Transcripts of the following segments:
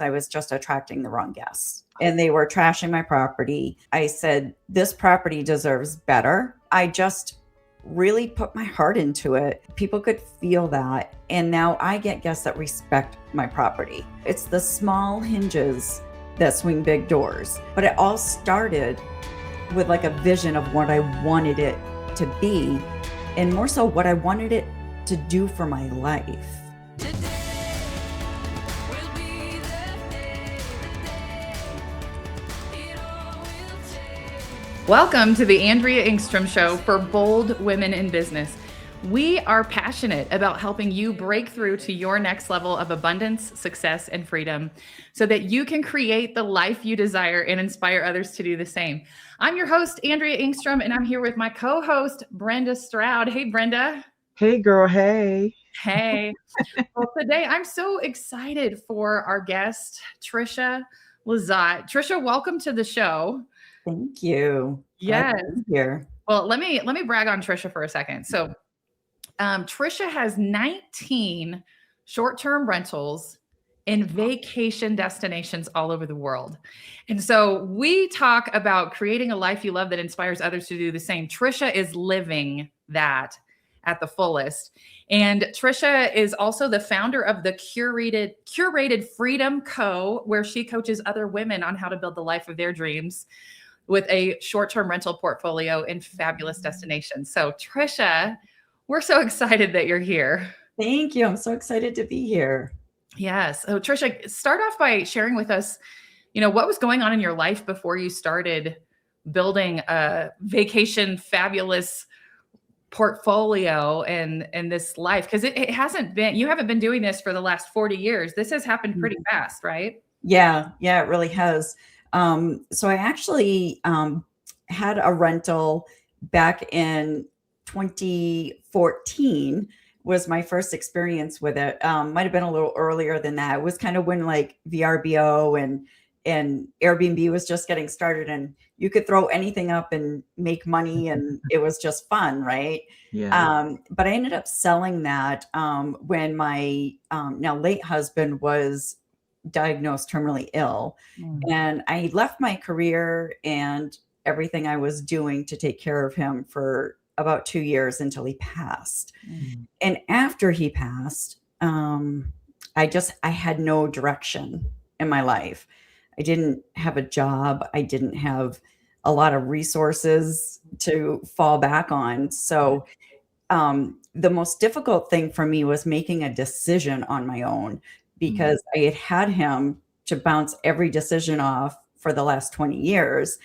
I was just attracting the wrong guests and they were trashing my property. I said, this property deserves better. I just really put my heart into it. People could feel that. And now I get guests that respect my property. It's the small hinges that swing big doors. But it all started with like a vision of what I wanted it to be, and more so what I wanted it to do for my life. Welcome to the Andrea Engstrom Show for bold women in business. We are passionate about helping you break through to your next level of abundance, success, and freedom so that you can create the life you desire and inspire others to do the same. I'm your host, Andrea Engstrom, and I'm here with my co-host, Brenda Stroud. Hey, Brenda. Hey, girl. Hey. Hey. Well, today I'm so excited for our guest, Trisha Lizotte. Trisha, welcome to the show. Thank you. Yes. Here. Well, let me brag on Trisha for a second. So, Trisha has 19 short-term rentals in vacation destinations all over the world. And so we talk about creating a life you love that inspires others to do the same. Trisha is living that at the fullest. And Trisha is also the founder of the Curated Freedom Co, where she coaches other women on how to build the life of their dreams with a short-term rental portfolio in fabulous destinations. So Trisha, we're so excited that you're here. Thank you. I'm so excited to be here. Yes. So Trisha, start off by sharing with us, what was going on in your life before you started building a vacation fabulous portfolio and this life? Because it hasn't been, you haven't been doing this for the last 40 years. This has happened pretty fast, right? Yeah, it really has. So I actually had a rental back in 2014 was my first experience with it. Might have been a little earlier than that. It was kind of when like VRBO and Airbnb was just getting started and you could throw anything up and make money and it was just fun, right? Yeah. But I ended up selling that when my now late husband was diagnosed terminally ill. And I left my career and everything I was doing to take care of him for about 2 years until he passed. And after he passed, I had no direction in my life. I didn't have a job. I didn't have a lot of resources to fall back on. So the most difficult thing for me was making a decision on my own, because I had him to bounce every decision off for the last 20 years.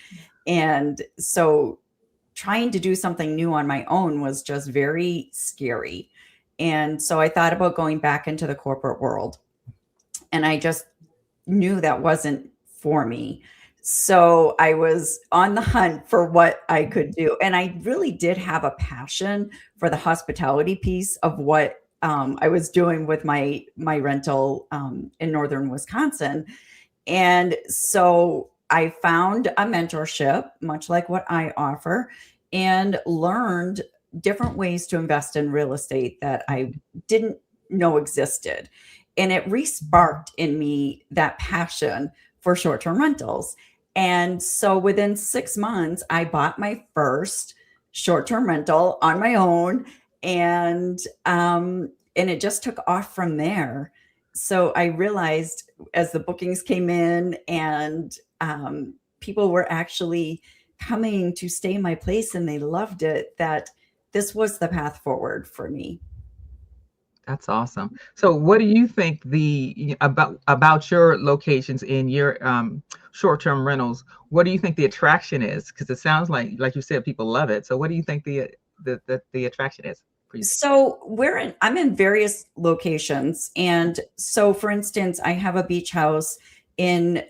And so trying to do something new on my own was just very scary. And so I thought about going back into the corporate world. And I just knew that wasn't for me. So I was on the hunt for what I could do. And I really did have a passion for the hospitality piece of what I was doing with my rental in northern Wisconsin. And so I found a mentorship, much like what I offer, and learned different ways to invest in real estate that I didn't know existed. And it re-sparked in me that passion for short-term rentals. And so within 6 months, I bought my first short-term rental on my own. And it just took off from there. So I realized as the bookings came in and people were actually coming to stay in my place and they loved it, that this was the path forward for me. That's awesome. So what do you think about your locations in your short-term rentals? What do you think the attraction is? Because it sounds like you said, people love it. So what do you think the attraction is? So I'm in various locations. And so for instance, I have a beach house in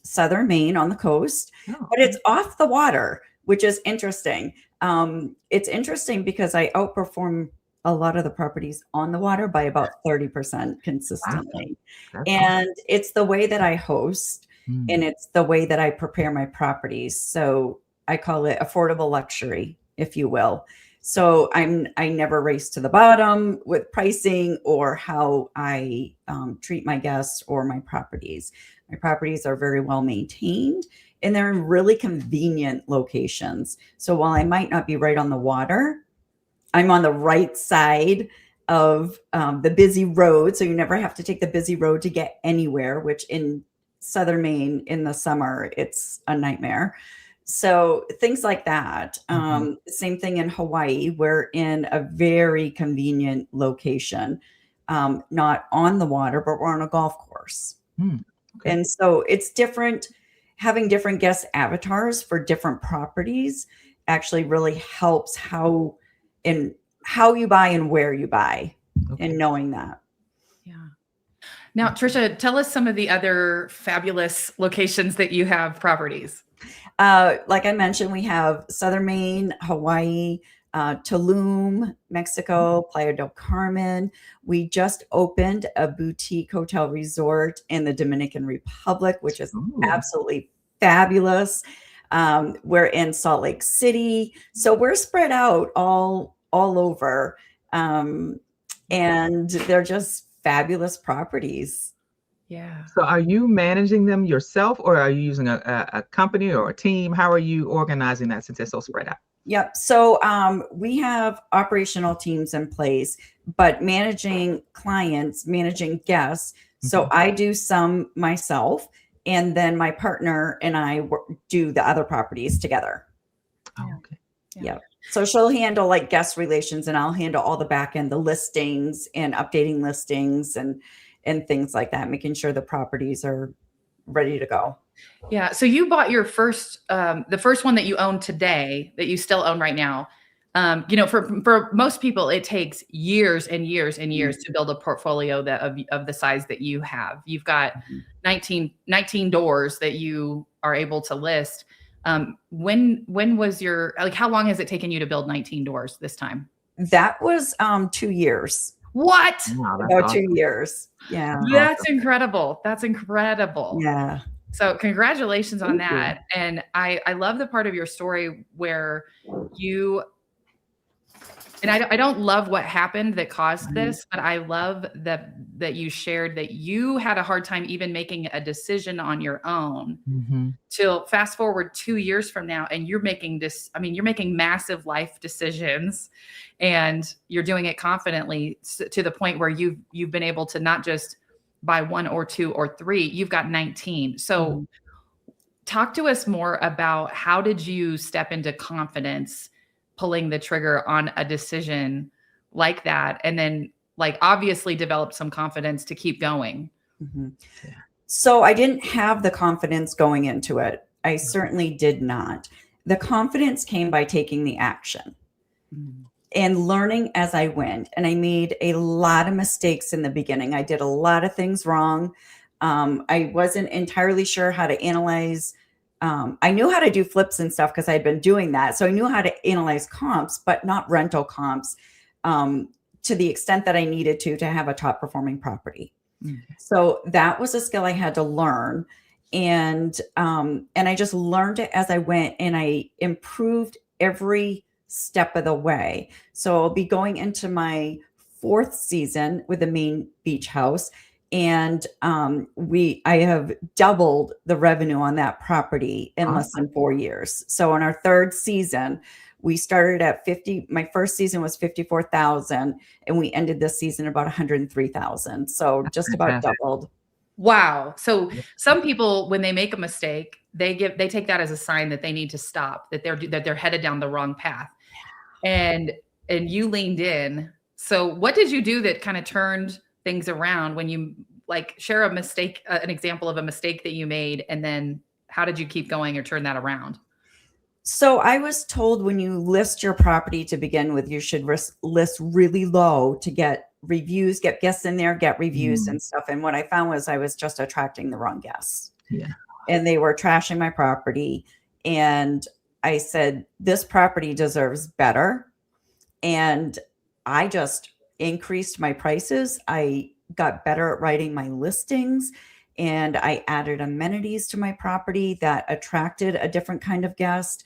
southern Maine on the coast, but it's off the water, which is interesting. It's interesting because I outperform a lot of the properties on the water by about 30% consistently. Wow. And it's the way that I host and it's the way that I prepare my properties. So I call it affordable luxury, if you will. So I never race to the bottom with pricing or how I treat my guests or my properties. My properties are very well maintained and they're in really convenient locations. So while I might not be right on the water, I'm on the right side of the busy road. So you never have to take the busy road to get anywhere, which in Southern Maine in the summer, it's a nightmare. So things like that. Same thing in Hawaii. We're in a very convenient location, not on the water, but we're on a golf course. Okay. And so it's different. Having different guest avatars for different properties actually really helps how you buy and where you buy, and knowing that. Yeah. Now, Trisha, tell us some of the other fabulous locations that you have properties. Like I mentioned, we have Southern Maine, Hawaii, Tulum, Mexico, Playa del Carmen. We just opened a boutique hotel resort in the Dominican Republic, which is absolutely fabulous. We're in Salt Lake City. So we're spread out all over. And they're just fabulous properties. Yeah. So are you managing them yourself, or are you using a company or a team? How are you organizing that since they're so spread out? Yep. So we have operational teams in place, but managing clients, managing guests. So I do some myself, and then my partner and I do the other properties together. Oh, okay. Yeah. So she'll handle like guest relations, and I'll handle all the back end, the listings and updating listings and things like that, making sure the properties are ready to go. Yeah. So you bought your first, the first one that you own today, that you still own right now. For most people, it takes years and years and years to build a portfolio of the size that you have. You've got 19 doors that you are able to list. When was how long has it taken you to build 19 doors this time? That was 2 years. What? Wow, About awesome. 2 years. Yeah. That's incredible. That's incredible. Yeah. So congratulations on that. You. And I love the part of your story where I don't love what happened that caused this, but I love that you shared that you had a hard time even making a decision on your own till fast forward 2 years from now. And you're making you're making massive life decisions, and you're doing it confidently to the point where you've been able to not just buy 1 or 2 or 3, you've got 19. So talk to us more about how did you step into confidence pulling the trigger on a decision like that, and then obviously develop some confidence to keep going. So I didn't have the confidence going into it. I certainly did not. The confidence came by taking the action and learning as I went. And I made a lot of mistakes in the beginning. I did a lot of things wrong. I wasn't entirely sure how to analyze. I knew how to do flips and stuff because I had been doing that. So I knew how to analyze comps, but not rental comps to the extent that I needed to have a top performing property. So that was a skill I had to learn. And I just learned it as I went, and I improved every step of the way. So I'll be going into my 4th season with the Maine Beach House. And I have doubled the revenue on that property in less than 4 years. So in our 3rd season, we started at 50. My first season was 54,000, and we ended this season about 103,000. So just about doubled. Wow. So some people, when they make a mistake, they take that as a sign that they need to stop, that they're headed down the wrong path. And you leaned in. So what did you do that kind of turned things around when you share a mistake, an example of a mistake that you made, and then how did you keep going or turn that around? So I was told when you list your property to begin with, you should list really low to get reviews, get guests in there, get reviews and stuff. And what I found was I was just attracting the wrong guests. And they were trashing my property. And I said, this property deserves better. And I just increased my prices. I got better at writing my listings, and I added amenities to my property that attracted a different kind of guest.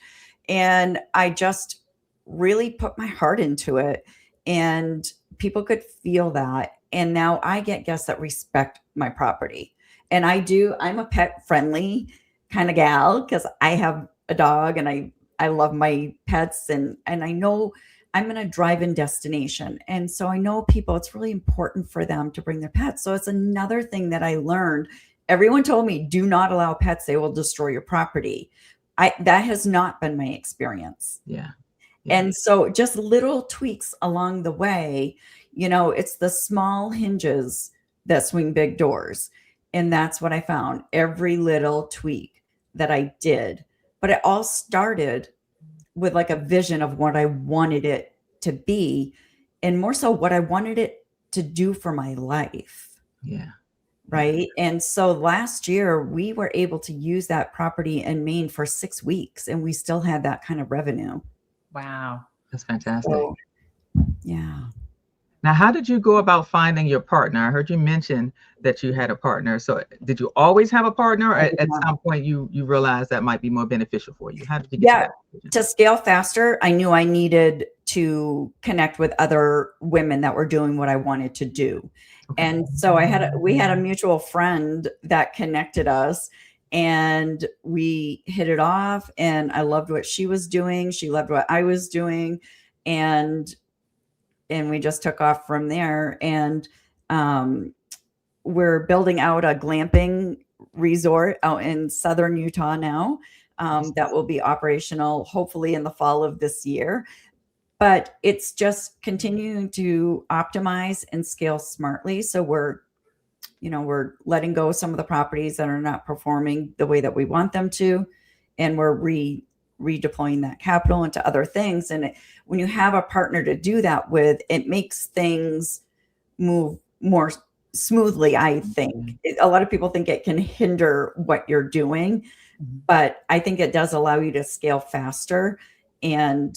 And I just really put my heart into it, and people could feel that. And now I get guests that respect my property. And I'm a pet friendly kind of gal because I have a dog, and I love my pets, and I know I'm in a drive-in destination. And so I know people, it's really important for them to bring their pets. So it's another thing that I learned. Everyone told me, do not allow pets, they will destroy your property. That has not been my experience. Yeah. And so just little tweaks along the way, it's the small hinges that swing big doors. And that's what I found, every little tweak that I did. But it all started with like a vision of what I wanted it to be, and more so what I wanted it to do for my life. Yeah. Right. And so last year we were able to use that property in Maine for 6 weeks, and we still had that kind of revenue. Wow. That's fantastic. So, yeah. Now, how did you go about finding your partner? I heard you mention that you had a partner. So did you always have a partner, or at some point you realized that might be more beneficial for you? How did you get to that decision? To scale faster, I knew I needed to connect with other women that were doing what I wanted to do. Okay. And so we had a mutual friend that connected us, and we hit it off, and I loved what she was doing. She loved what I was doing. And we just took off from there. And we're building out a glamping resort out in southern Utah now, that will be operational hopefully in the fall of this year. But it's just continuing to optimize and scale smartly. So we're letting go of some of the properties that are not performing the way that we want them to, and we're redeploying that capital into other things. And when you have a partner to do that with, it makes things move more smoothly. I think a lot of people think it can hinder what you're doing, but I think it does allow you to scale faster, and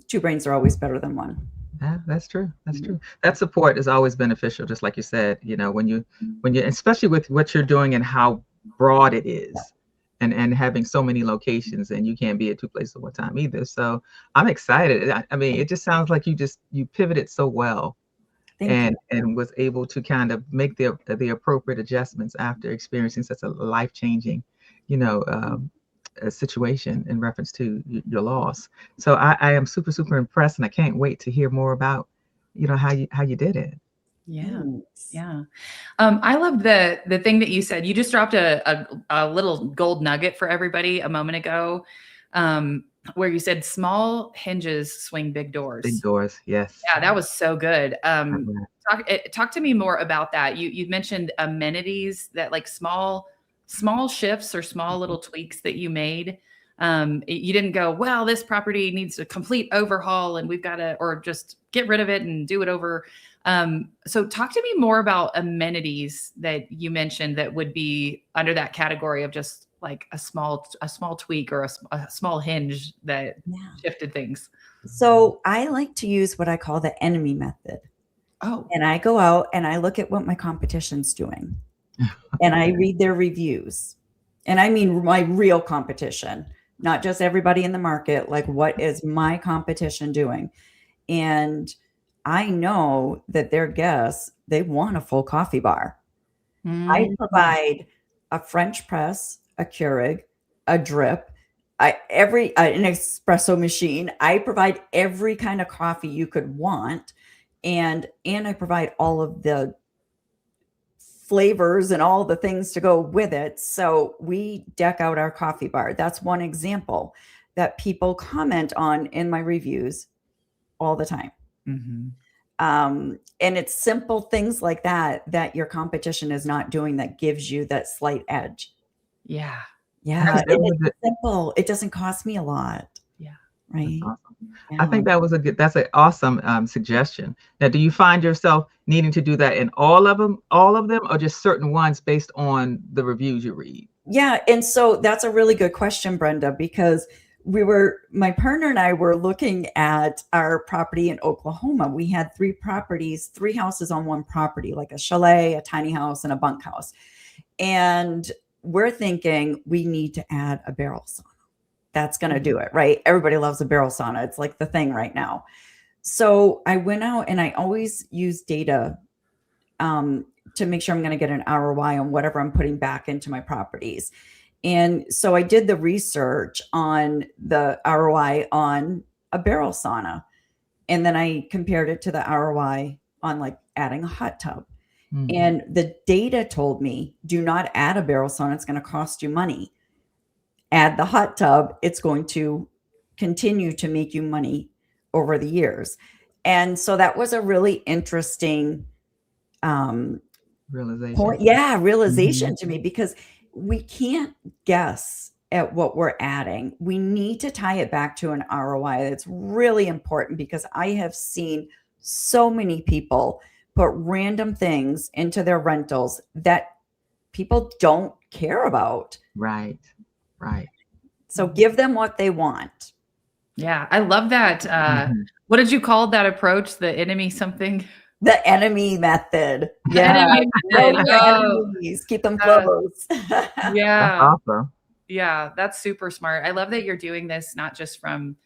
two brains are always better than one. Yeah, that's true. That's true. That support is always beneficial, just like you said, when you, especially with what you're doing and how broad it is, and having so many locations, and you can't be at two places at one time either. So I'm excited. I mean, it just sounds like you pivoted so well, and was able to kind of make the appropriate adjustments after experiencing such a life-changing, a situation in reference to your loss. So I am super, super impressed, and I can't wait to hear more about, how you did it. Yeah. Yeah. I love the thing that you said. You just dropped a little gold nugget for everybody a moment ago, where you said small hinges swing big doors. Big doors. Yes. Yeah. That was so good. Talk to me more about that. You mentioned amenities, that like small shifts or small little tweaks that you made. You didn't go, well, this property needs a complete overhaul and we've got to, or just get rid of it and do it over. So talk to me more about amenities that you mentioned that would be under that category of just like a small tweak or a small hinge that shifted things. So I like to use what I call the enemy method. Oh. And I go out and I look at what my competition's doing. And I read their reviews. And I mean my real competition, not just everybody in the market. Like, what is my competition doing? And I know that their guests, they want a full coffee bar. I provide a French press, a Keurig, a drip, an espresso machine. I provide every kind of coffee you could want. And I provide all of the flavors and all the things to go with it. So we deck out our coffee bar. That's one example that people comment on in my reviews all the time. And it's simple things like that your competition is not doing, that gives you that slight edge. Yeah. Yeah. It's simple. It doesn't cost me a lot. Yeah. Right. Awesome. Yeah. I think that's an awesome suggestion. Now, do you find yourself needing to do that in all of them, or just certain ones based on the reviews you read? Yeah. And so that's a really good question, Brenda, because my partner and I were looking at our property in Oklahoma. We had 3 houses on one property, like a chalet, a tiny house, and a bunkhouse. And we're thinking we need to add a barrel sauna. that's going to do it, right? Everybody loves a barrel sauna. It's like the thing right now. So I went out and I always use data to make sure I'm going to get an ROI on whatever I'm putting back into my properties. And so I did the research on the ROI on a barrel sauna. And then I compared it to the ROI on like adding a hot tub. Mhm. And the data told me, do not add a barrel sauna. It's going to cost you money. Add the hot tub. It's going to continue to make you money over the years. And so that was a really interesting Realization. realization to me, because we can't guess at what we're adding. We need to tie it back to an ROI. That's really important, because I have seen so many people put random things into their rentals that people don't care about. Right. So give them what they want. Yeah, I love that. What did you call that approach? The enemy something? The enemy method. The enemy method. Know your enemies. Keep them close. That's Yeah. awesome. Yeah, that's super smart. I love that you're doing this not just from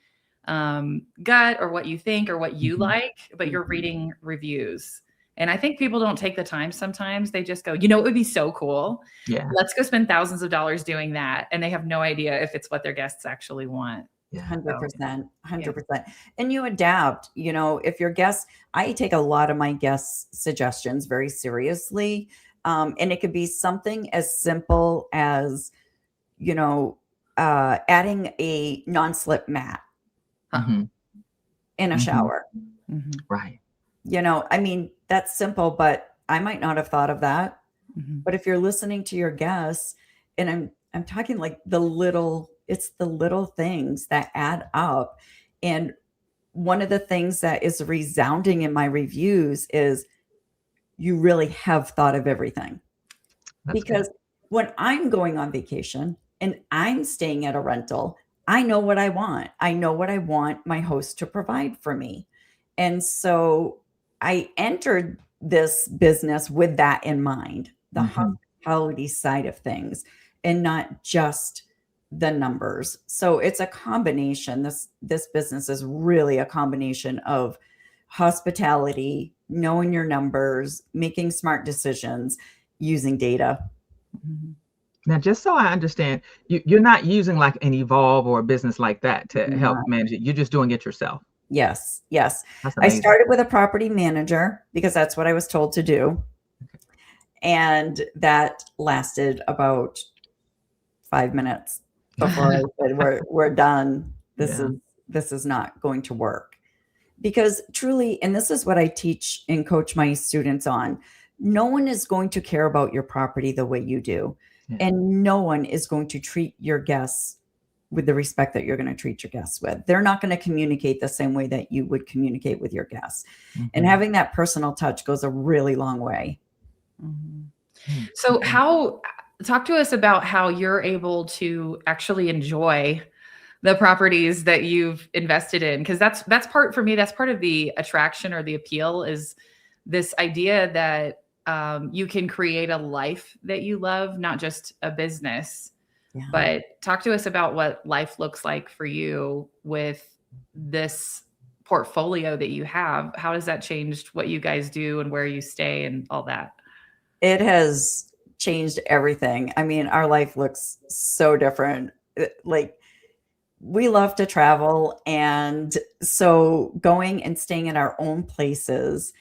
gut or what you think or what you like, but you're reading reviews. And I think people don't take the time sometimes. They just go, it would be so cool. Yeah. Let's go spend thousands of dollars doing that. And they have no idea if it's what their guests actually want. Yeah. 100%. And you adapt, if your guests, I take a lot of my guests' suggestions very seriously. And it could be something as simple as, adding a non-slip mat in a shower. Right. That's simple, but I might not have thought of that. But if you're listening to your guests, and I'm talking like it's the little things that add up. And one of the things that is resounding in my reviews is you really have thought of everything. Because when I'm going on vacation and I'm staying at a rental, I know what I want. I know what I want my host to provide for me. And so I entered this business with that in mind, the hospitality side of things, and not just the numbers. So it's a combination. This business is really a combination of hospitality, knowing your numbers, making smart decisions, using data. Now, just so I understand, you're not using like an Evolve or a business like that to help manage it. You're just doing it yourself. Yes. That's I amazing. started with a property manager because that's what I was told to do. And that lasted about 5 minutes before I said, we're done. This is not going to work. Because truly, and this is what I teach and coach my students on, no one is going to care about your property the way you do. Yeah. And no one is going to treat your guests with the respect that you're going to treat your guests with. They're not going to communicate the same way that you would communicate with your guests. And having that personal touch goes a really long way. So talk to us about how you're able to actually enjoy the properties that you've invested in. Because that's part for me, that's part of the attraction or the appeal, is this idea that you can create a life that you love, not just a business. Yeah. But talk to us about what life looks like for you with this portfolio that you have. How has that changed what you guys do and where you stay and all that? It has changed everything. I mean, our life looks so different. Like, we love to travel. And so going and staying in our own places,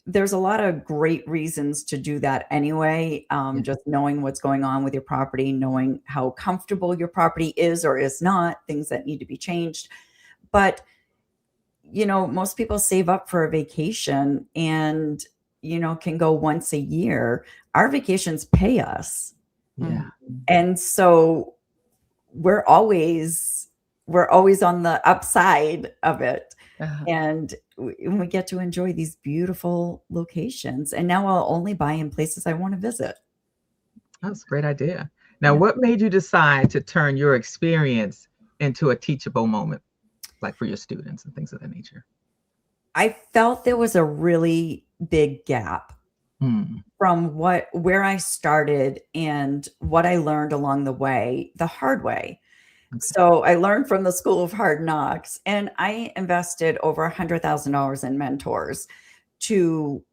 there's a lot of great reasons to do that anyway. Just knowing what's going on with your property, knowing how comfortable your property is or is not, things that need to be changed. But, most people save up for a vacation and, can go once a year. Our vacations pay us. Yeah. And so we're always on the upside of it. And we get to enjoy these beautiful locations. And now I'll only buy in places I want to visit. That's a great idea. Now, what made you decide to turn your experience into a teachable moment, like for your students and things of that nature? I felt there was a really big gap from where I started and what I learned along the way, the hard way. So I learned from the School of Hard Knocks, and I invested over $100,000 in mentors to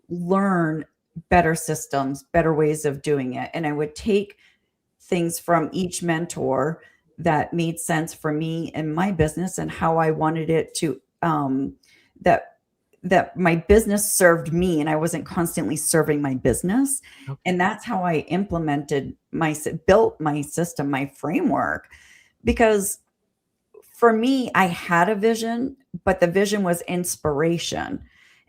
learn better systems, better ways of doing it. And I would take things from each mentor that made sense for me and my business and how I wanted it to, that my business served me and I wasn't constantly serving my business. Okay. And that's how I built my system, my framework, because for me, I had a vision, but the vision was inspiration.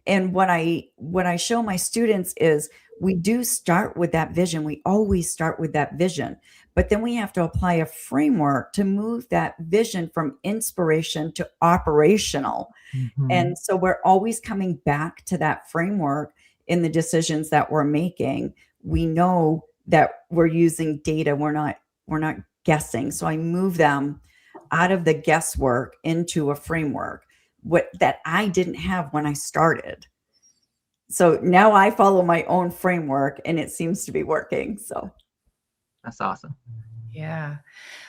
And what I show my students is we do start with that vision. We always start with that vision, but then we have to apply a framework to move that vision from inspiration to operational. And so we're always coming back to that framework in the decisions that we're making. We know that we're using data. We're not guessing. So I move them out of the guesswork into a framework that I didn't have when I started. So now I follow my own framework and it seems to be working. So that's awesome. Yeah.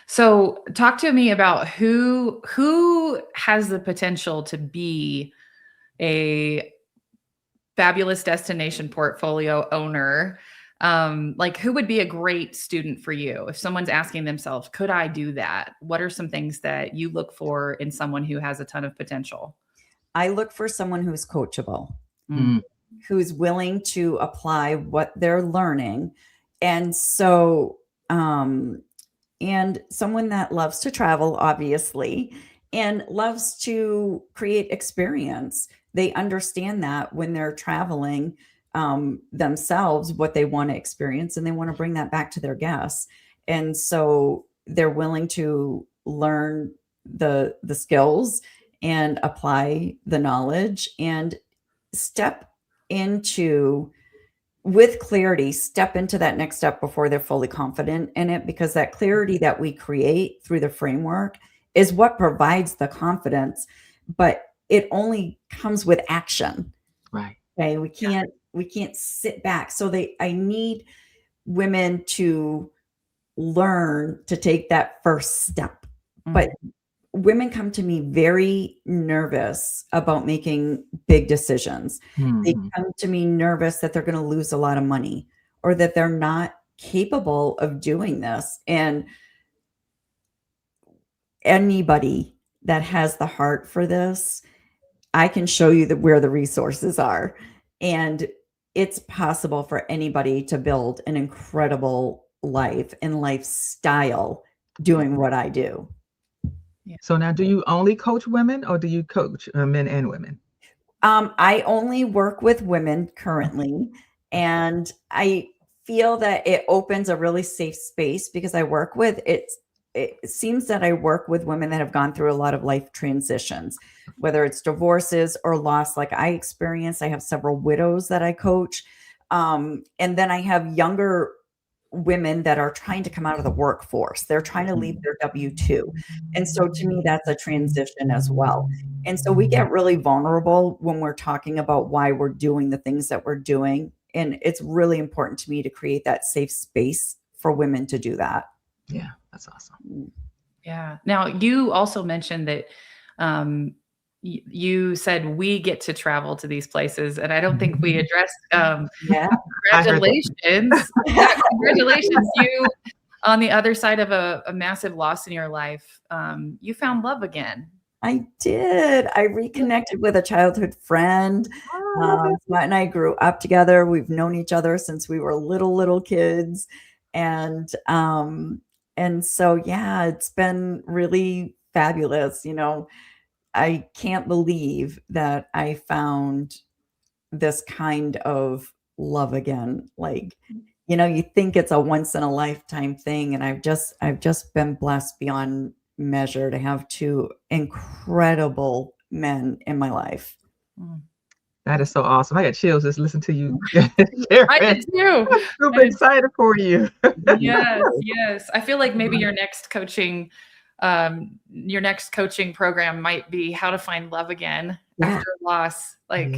So talk to me about who has the potential to be a fabulous destination portfolio owner. Like who would be a great student for you? If someone's asking themselves, could I do that? What are some things that you look for in someone who has a ton of potential? I look for someone who's coachable, Mm. who's willing to apply what they're learning. And so, and someone that loves to travel, obviously, and loves to create experience. They understand that when they're traveling themselves, what they want to experience, and they want to bring that back to their guests. And so they're willing to learn the skills and apply the knowledge and step into with clarity, step into that next step before they're fully confident in it, because that clarity that we create through the framework is what provides the confidence, but it only comes with action. Right. Okay. We can't sit back. So I need women to learn to take that first step. But women come to me very nervous about making big decisions. They come to me nervous that they're going to lose a lot of money or that they're not capable of doing this. And anybody that has the heart for this, I can show you where the resources are. And it's possible for anybody to build an incredible life and lifestyle doing what I do. Yeah. So now, do you only coach women or do you coach men and women? I only work with women currently, and I feel that it opens a really safe space because I work with it seems that I work with women that have gone through a lot of life transitions, whether it's divorces or loss like I experienced. I have several widows that I coach. And then I have younger women that are trying to come out of the workforce. They're trying to leave their W-2. And so to me, that's a transition as well. And so we get really vulnerable when we're talking about why we're doing the things that we're doing. And it's really important to me to create that safe space for women to do that. Yeah, that's awesome. Yeah. Now, you also mentioned that you said we get to travel to these places, and I don't think we addressed congratulations. Congratulations, you on the other side of a massive loss in your life. You found love again. I did. I reconnected with a childhood friend. Matt and I grew up together. We've known each other since we were little kids. And so, yeah, it's been really fabulous. You know, I can't believe that I found this kind of love again. Like, you know, you think it's a once in a lifetime thing. And I've just been blessed beyond measure to have two incredible men in my life. That is so awesome. I got chills just listening to you. I did too. I'm super excited for you. Yes. I feel like maybe your next coaching program might be how to find love again after loss. Like,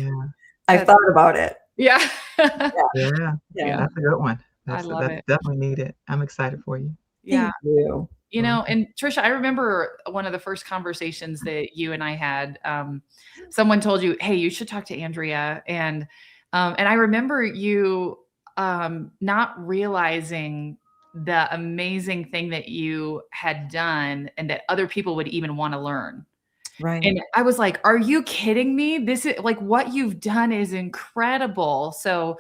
I thought about it. Yeah. Yeah. That's a good one. I love it. Definitely needed. I'm excited for you. Yeah. Thank you. You know, and Trisha, I remember one of the first conversations that you and I had. Someone told you, "Hey, you should talk to Andrea," and I remember you not realizing the amazing thing that you had done, and that other people would even want to learn. Right. And I was like, "Are you kidding me? This is like what you've done is incredible." So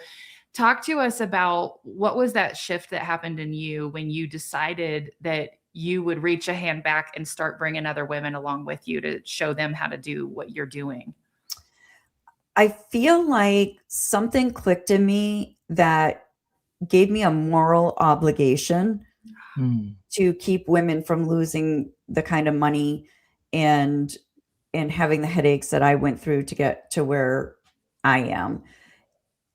talk to us about what was that shift that happened in you when you decided that you would reach a hand back and start bringing other women along with you to show them how to do what you're doing? I feel like something clicked in me that gave me a moral obligation to keep women from losing the kind of money and having the headaches that I went through to get to where I am.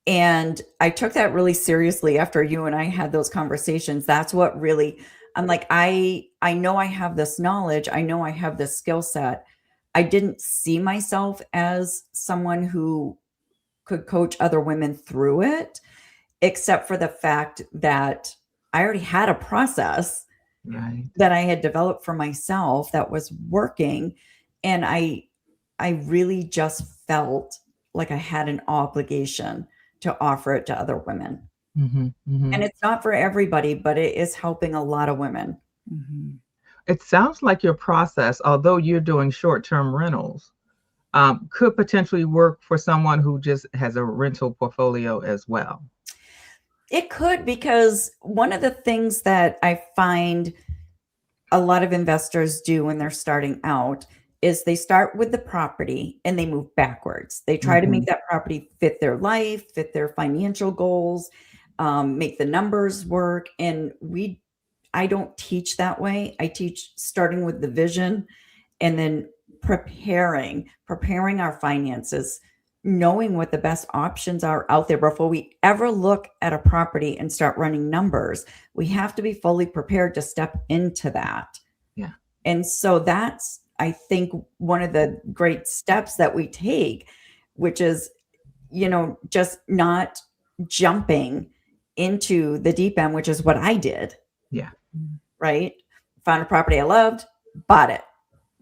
And I took that really seriously after you and I had those conversations. That's what really, I'm like, I know I have this knowledge. I know I have this skill set. I didn't see myself as someone who could coach other women through it, except for the fact that I already had a process that I had developed for myself that was working. And I really just felt like I had an obligation to offer it to other women. And it's not for everybody, but it is helping a lot of women. It sounds like your process, although you're doing short-term rentals, could potentially work for someone who just has a rental portfolio as well. It could, because one of the things that I find a lot of investors do when they're starting out is they start with the property and they move backwards. They try to make that property fit their life, fit their financial goals, make the numbers work. And I don't teach that way. I teach starting with the vision and then preparing our finances, knowing what the best options are out there before we ever look at a property and start running numbers. We have to be fully prepared to step into that. Yeah. And so that's, I think, one of the great steps that we take, which is, just not jumping into the deep end, which is what I did. Yeah. Right. Found a property I loved, bought it.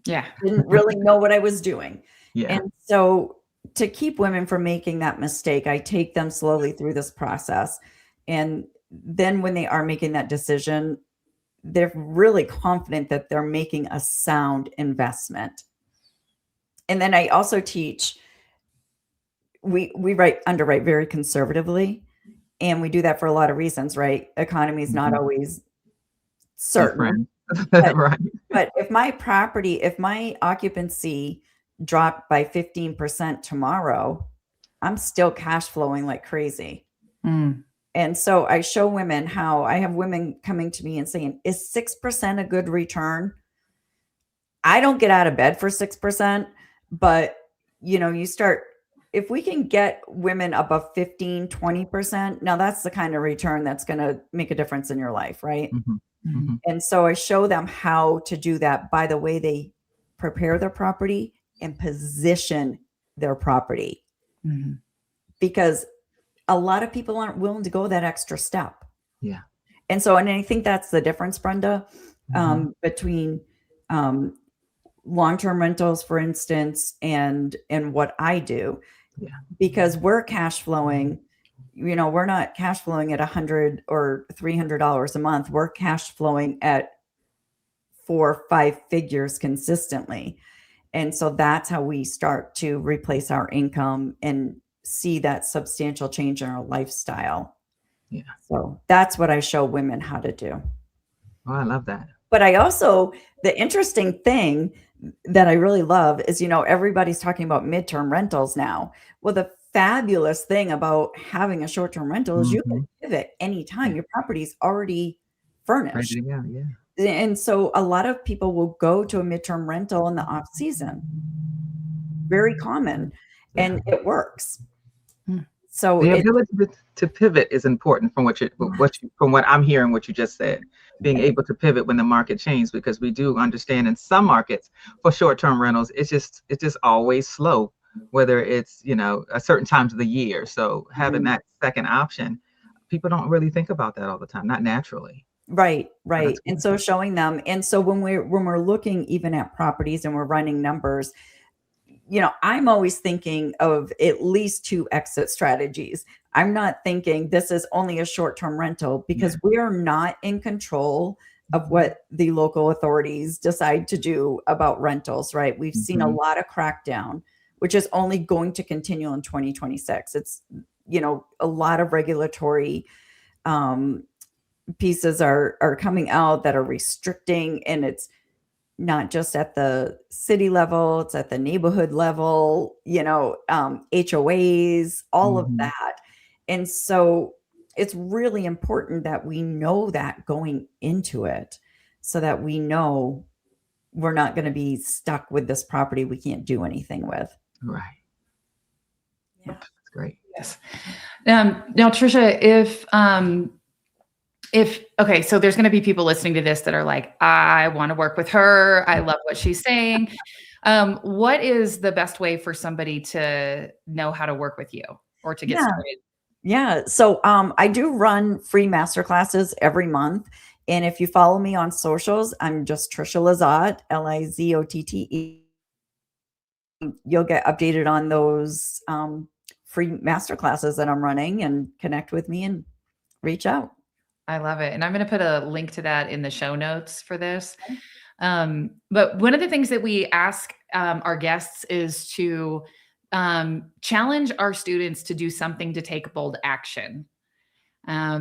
Yeah. Didn't really know what I was doing. Yeah. And so to keep women from making that mistake, I take them slowly through this process. And then when they are making that decision, they're really confident that they're making a sound investment. And then I also teach, we underwrite very conservatively. And we do that for a lot of reasons, right? Economy is not always certain. Right. But if my occupancy dropped by 15% tomorrow, I'm still cash flowing like crazy. And so I show women how I have women coming to me and saying, is 6% a good return? I don't get out of bed for 6%, but if we can get women above 15, 20%, now that's the kind of return that's going to make a difference in your life, right? And so I show them how to do that by the way they prepare their property and position their property. Because a lot of people aren't willing to go that extra step. Yeah. And so, and I think that's the difference, Brenda, between long-term rentals, for instance, and what I do. Yeah. Because we're cash flowing, we're not cash flowing at $100 or $300 a month. We're cash flowing at 4 or 5 figures consistently. And so that's how we start to replace our income and see that substantial change in our lifestyle. Yeah. So that's what I show women how to do. Oh, I love that. But I also, the interesting thing that I really love is, everybody's talking about midterm rentals now. Well, the fabulous thing about having a short-term rental is you can pivot anytime. Your property's already furnished. Yeah. And so a lot of people will go to a midterm rental in the off season. Very common. And it works. So the ability to pivot is important from from what I'm hearing, what you just said, being able to pivot when the market changes, because we do understand in some markets for short-term rentals, it's just always slow, whether it's, a certain times of the year. So having that second option, people don't really think about that all the time, not naturally. Right. That's And so showing them, and so when we're looking even at properties and we're running numbers, I'm always thinking of at least 2 exit strategies. I'm not thinking this is only a short-term rental, because we are not in control of what the local authorities decide to do about rentals, right? We've seen a lot of crackdown, which is only going to continue in 2026. It's, a lot of regulatory pieces are coming out that are restricting, and it's not just at the city level, it's at the neighborhood level, HOAs, all of that. And so it's really important that we know that going into it, so that we know we're not going to be stuck with this property we can't do anything with. Right. Yeah. That's great. Yes. Now, Trisha, okay, so there's going to be people listening to this that are like, I want to work with her. I love what she's saying. What is the best way for somebody to know how to work with you or to get started? Yeah. So I do run free masterclasses every month. And if you follow me on socials, I'm just Trisha Lizotte, Lizotte. You'll get updated on those free masterclasses that I'm running, and connect with me and reach out. I love it. And I'm going to put a link to that in the show notes for this. But one of the things that we ask our guests is to challenge our students to do something to take bold action.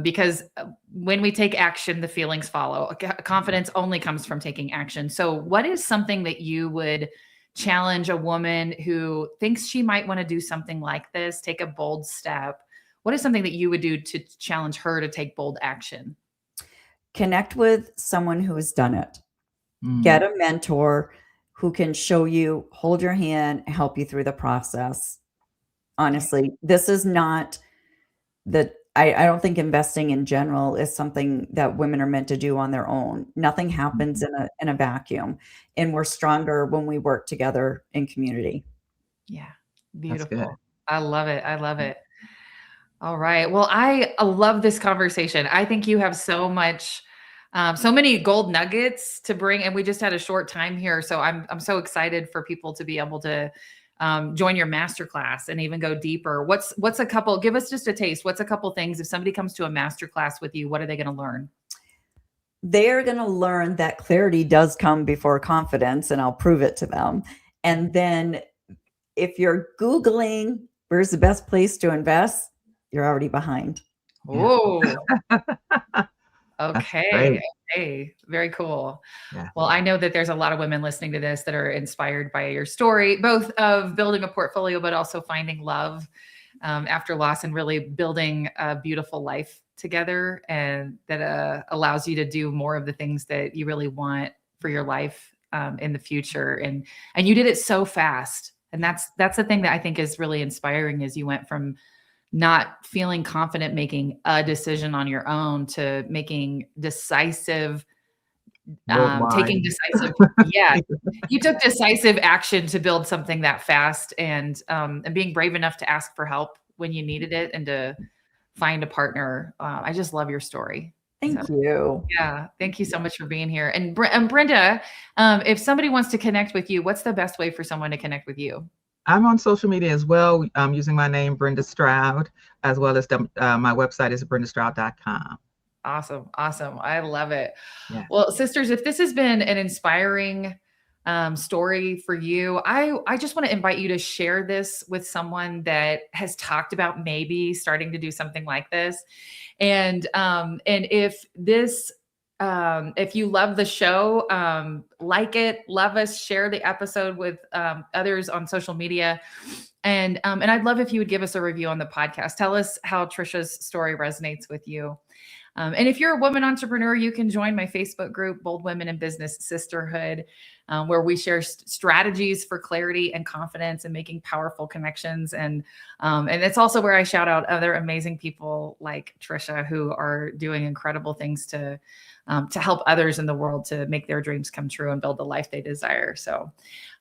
Because when we take action, the feelings follow. Confidence only comes from taking action. So what is something that you would challenge a woman who thinks she might want to do something like this, take a bold step? What is something that you would do to challenge her to take bold action? Connect with someone who has done it. Get a mentor who can show you, hold your hand, help you through the process. Honestly, this is not I don't think investing in general is something that women are meant to do on their own. Nothing happens in a vacuum, and we're stronger when we work together in community. Yeah. Beautiful. I love it. I love it. All right. Well, I love this conversation. I think you have so much, so many gold nuggets to bring, and we just had a short time here. So I'm so excited for people to be able to join your masterclass and even go deeper. What's a couple, give us just a taste. What's a couple things, if somebody comes to a masterclass with you, what are they going to learn? They're going to learn that clarity does come before confidence, and I'll prove it to them. And then if you're Googling where's the best place to invest, you're already behind. Oh, okay. Okay. Very cool. Yeah. Well, I know that there's a lot of women listening to this that are inspired by your story, both of building a portfolio, but also finding love after loss, and really building a beautiful life together, and that allows you to do more of the things that you really want for your life in the future. And you did it so fast. And that's the thing that I think is really inspiring, is you went from not feeling confident making a decision on your own to making decisive, taking decisive, you took decisive action to build something that fast, and being brave enough to ask for help when you needed it, and to find a partner. I just love your story. Thank you. Yeah. Thank you so much for being here. And Brenda, if somebody wants to connect with you, what's the best way for someone to connect with you? I'm on social media as well, using my name, Brenda Stroud, as well as my website is brendastroud.com. Awesome. Awesome. I love it. Yeah. Well, sisters, if this has been an inspiring story for you, I just want to invite you to share this with someone that has talked about maybe starting to do something like this. And if this, if you love the show, like it, love us, share the episode with others on social media. And I'd love if you would give us a review on the podcast. Tell us how Trisha's story resonates with you. And if you're a woman entrepreneur, you can join my Facebook group, Bold Women in Business Sisterhood, where we share strategies for clarity and confidence and making powerful connections. And it's also where I shout out other amazing people like Trisha, who are doing incredible things to help others in the world to make their dreams come true and build the life they desire. So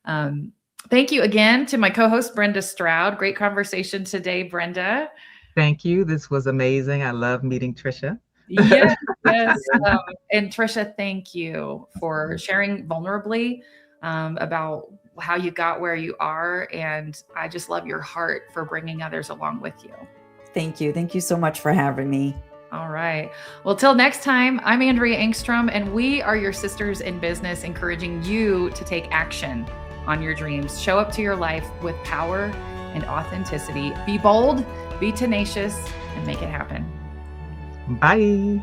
thank you again to my co-host, Brenda Stroud. Great conversation today, Brenda. Thank you. This was amazing. I love meeting Trisha. Yes, yes. And Trisha, thank you for sharing vulnerably about how you got where you are. And I just love your heart for bringing others along with you. Thank you. Thank you so much for having me. All right. Well, till next time, I'm Andrea Engstrom, and we are your sisters in business, encouraging you to take action on your dreams. Show up to your life with power and authenticity. Be bold, be tenacious, and make it happen. Bye.